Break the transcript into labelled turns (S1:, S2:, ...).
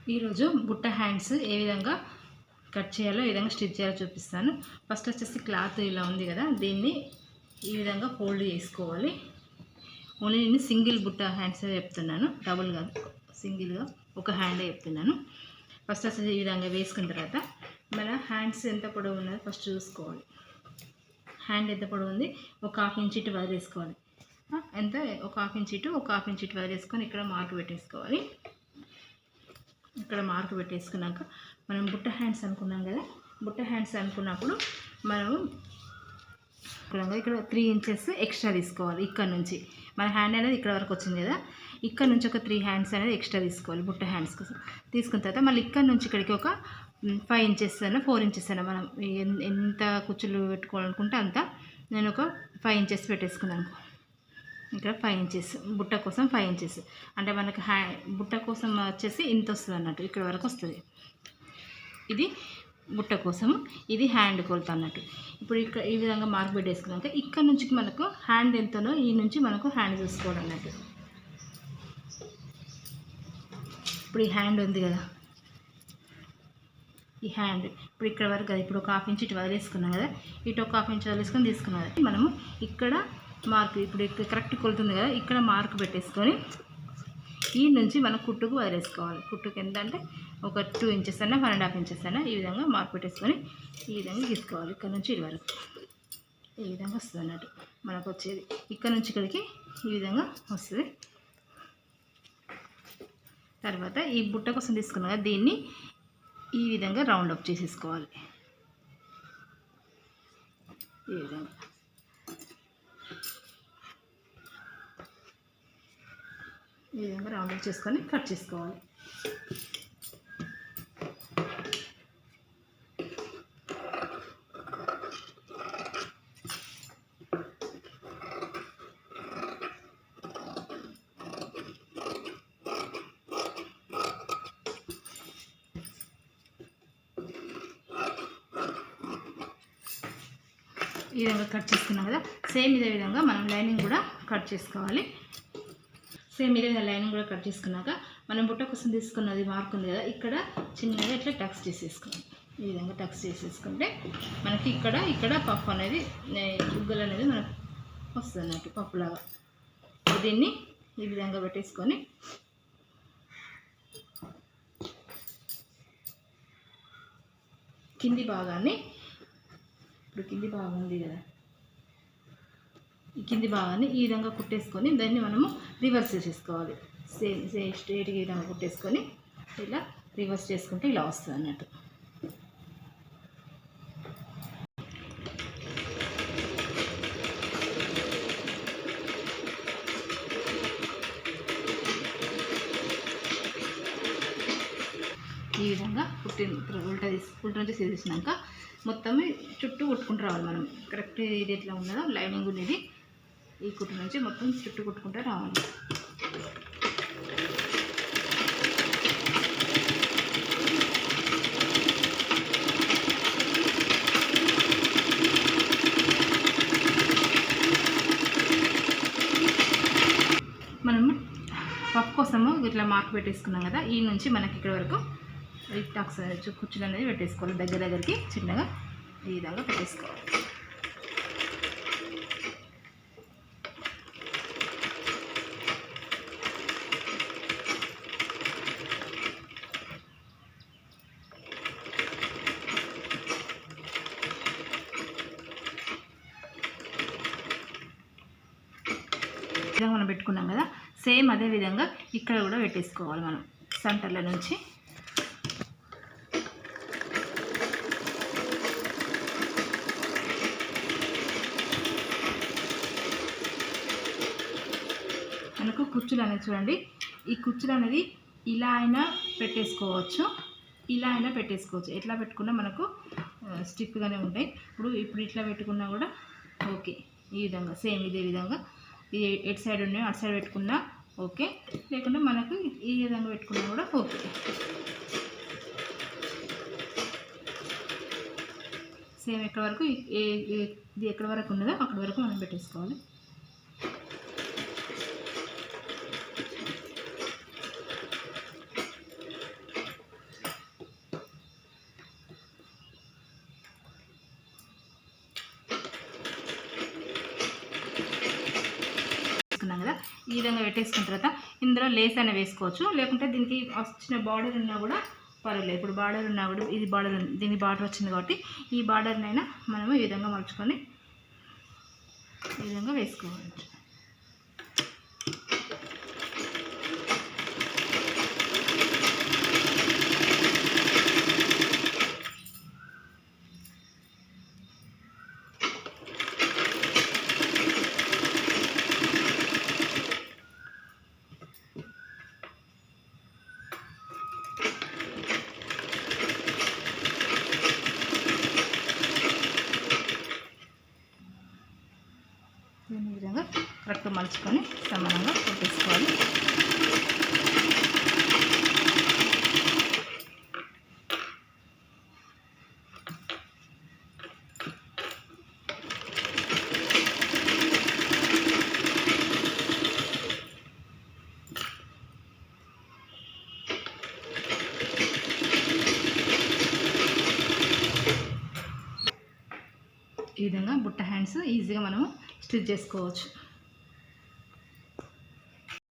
S1: ఈరోజు బుట్ట హ్యాండ్స్ ఏ విధంగా కట్ చేయాలో, ఏ విధంగా స్టిచ్ చేయాలో చూపిస్తాను. ఫస్ట్ వచ్చేసి క్లాత్ ఇలా ఉంది కదా, దీన్ని ఈ విధంగా ఫోల్డ్ చేసుకోవాలి. ఓన్లీ నేను సింగిల్ బుట్ట హ్యాండ్స్ చెప్తున్నాను, డబుల్ కాదు, సింగిల్గా ఒక హ్యాండే చెప్తున్నాను. ఫస్ట్ వచ్చేసి ఈ విధంగా వేసుకున్న తర్వాత మన హ్యాండ్స్ ఎంత పొడవు ఉన్నదో ఫస్ట్ చూసుకోవాలి. హ్యాండ్ ఎంత పొడవు ఉంది, ఒక ½ ఇంచ్ ఇటు వదిలేసుకోవాలి. ఎంత, ఒక ½ ఇంచ్ ఇటు, ఒక ½ ఇంచ్ ఇటు వదిలేసుకొని ఇక్కడ మార్క్ పెట్టేసుకోవాలి. ఇక్కడ మార్క్ పెట్టేసుకున్నాక మనం బుట్ట హ్యాండ్స్ అనుకున్నాం కదా, బుట్ట హ్యాండ్స్ అనుకున్నప్పుడు మనం ఇక్కడ 3 ఇంచెస్ ఎక్స్ట్రా తీసుకోవాలి. ఇక్కడ నుంచి మన హ్యాండ్ అనేది ఇక్కడ వరకు వచ్చింది కదా, ఇక్కడ నుంచి ఒక 3 హ్యాండ్స్ అనేది ఎక్స్ట్రా తీసుకోవాలి బుట్ట హ్యాండ్స్ కోసం. తీసుకున్న తర్వాత మళ్ళీ ఇక్కడ నుంచి ఇక్కడికి ఒక 5 ఇంచెస్ అయినా 4 ఇంచెస్ అయినా మనం ఎంత కుచ్చులు పెట్టుకోవాలనుకుంటే అంత. నేను ఒక 5 ఇంచెస్ పెట్టేసుకున్నాను. ఇక్కడ 5 ఇంచెస్ బుట్ట కోసం 5 ఇంచెస్ అంటే మనకి బుట్ట కోసం వచ్చేసి ఇంత వస్తుంది అన్నట్టు, ఇక్కడ వరకు వస్తుంది. ఇది బుట్ట కోసము, ఇది హ్యాండ్ కొలత అన్నట్టు. ఇప్పుడు ఇక్కడ ఈ విధంగా మార్క్ పెట్టేసుకున్నాక ఇక్కడ నుంచి మనకు హ్యాండ్ ఎంతనో ఈ నుంచి మనకు హ్యాండ్ చూసుకోవడం అన్నట్టు. ఇప్పుడు ఈ హ్యాండ్ ఉంది కదా, ఈ హ్యాండ్ ఇప్పుడు ఇక్కడ వరకు కదా, ఇప్పుడు ఒక ½ ఇంచ్ ఇటు వదిలేసుకున్నాం కదా, ఇటు ఒక ½ ఇంచ్ వదిలేసుకొని తీసుకున్నాం కదా, మనము ఇక్కడ మార్క్ ఇప్పుడు కరెక్ట్ కొలుతుంది కదా, ఇక్కడ మార్క్ పెట్టేసుకొని ఈ నుంచి మనం కుట్టుకు వదిలేసుకోవాలి. కుట్టుకు ఎంత అంటే ఒక 2 ఇంచెస్ అయినా 1.5 ఇంచెస్ అయినా ఈ విధంగా మార్క్ పెట్టేసుకొని ఈ విధంగా తీసుకోవాలి. ఇక్కడ నుంచి ఇది వరకు ఈ విధంగా వస్తుంది అన్నట్టు మనకు వచ్చేది. ఇక్కడ నుంచి ఇక్కడికి ఈ విధంగా వస్తుంది. తర్వాత ఈ బుట్ట కోసం తీసుకున్నా కదా, దీన్ని ఈ విధంగా రౌండ్ అప్ చేసేసుకోవాలి. ఈ విధంగా రౌండ్ అప్ చేసుకొని కట్ చేసుకోవాలి. ఈ విధంగా కట్ చేసుకున్నాం కదా, సేమ్ ఇదే విధంగా మనం లైనింగ్ కూడా కట్ చేసుకోవాలి. సేమ్ ఇదే విధంగా లైనింగ్ కూడా కట్ చేసుకున్నాక మనం బుట్ట కోసం తీసుకున్నది మార్క్ ఉంది కదా, ఇక్కడ చిన్నగా ఇట్లా టక్స్ చేసేసుకోవాలి. ఈ విధంగా టక్స్ చేసేసుకుంటే మనకి ఇక్కడ పప్పు అనేది గుగ్గలు అనేది మనకు వస్తుంది అన్నట్టు, పప్పులాగా. దీన్ని ఈ విధంగా పెట్టేసుకొని కింది భాగాన్ని, ఇప్పుడు కింది భాగం ఉంది కదా, ఈ కింది భాగాన్ని ఈ విధంగా కుట్టేసుకొని దాన్ని మనము రివర్స్ చేసేసుకోవాలి. సేమ్ స్ట్రైట్గా ఈ విధంగా కుట్టేసుకొని ఇలా రివర్స్ చేసుకుంటే ఇలా వస్తుంది అన్నట్టు. ఈ విధంగా ఉల్టా చేసేసినాక మొత్తం చుట్టూ కుట్టుకుంటూ రావాలి. మనం కరెక్ట్ ఇది ఎట్లా ఉన్నదో లైనింగ్ అనేది ఈ కుట్టు నుంచి మొత్తం చుట్టూ కుట్టుకుంటూ రావాలి. మనము పప్పు కోసము ఇట్లా మార్క్ పెట్టేసుకున్నాం కదా, ఈ నుంచి మనకి ఇక్కడ వరకు టక్స్ కుచ్చులు అనేది పెట్టేసుకోవాలి. దగ్గరికి చిన్నగా ఈ విధంగా పెట్టేసుకోవాలి. మనం పెట్టుకున్నాం కదా, సేమ్ అదే విధంగా ఇక్కడ కూడా పెట్టేసుకోవాలి. మనం సెంటర్ల నుంచి మనకు కుచ్చులు అనేది చూడండి, ఈ కుచ్చులు అనేది ఇలా అయినా పెట్టేసుకోవచ్చు, ఇలా అయినా పెట్టేసుకోవచ్చు. ఎట్లా పెట్టుకున్నా మనకు స్టిక్గానే ఉంటాయి. ఇప్పుడు ఇట్లా పెట్టుకున్నా కూడా ఓకే. ఈ విధంగా సేమ్ ఇదే విధంగా ఎటు సైడ్ ఉన్నాయో అటు సైడ్ పెట్టుకున్నా ఓకే, లేకుంటే మనకు ఈ విధంగా పెట్టుకున్నా కూడా ఓకే. సేమ్ ఎక్కడ వరకు ఇది ఎక్కడ వరకు ఉన్నదో అక్కడ వరకు మనం పెట్టేసుకోవాలి. ఈ విధంగా పెట్టేసుకున్న తర్వాత ఇందులో లేస్ అయినా వేసుకోవచ్చు, లేకుంటే దీనికి వచ్చిన బార్డర్ ఉన్నా కూడా పర్వాలేదు. ఇప్పుడు బార్డర్ ఉన్నా కూడా ఇది బార్డర్ దీనికి బార్డర్ వచ్చింది కాబట్టి ఈ బార్డర్నైనా మనము ఈ విధంగా మలుచుకొని ఈ విధంగా వేసుకోవచ్చు. ఈ విధంగా కరెక్ట్గా మలుచుకొని సమానంగా పెట్టేసుకోవాలి. ఈ విధంగా బుట్ట హ్యాండ్స్ ఈజీగా మనము స్టిచ్ చేసుకోవచ్చు.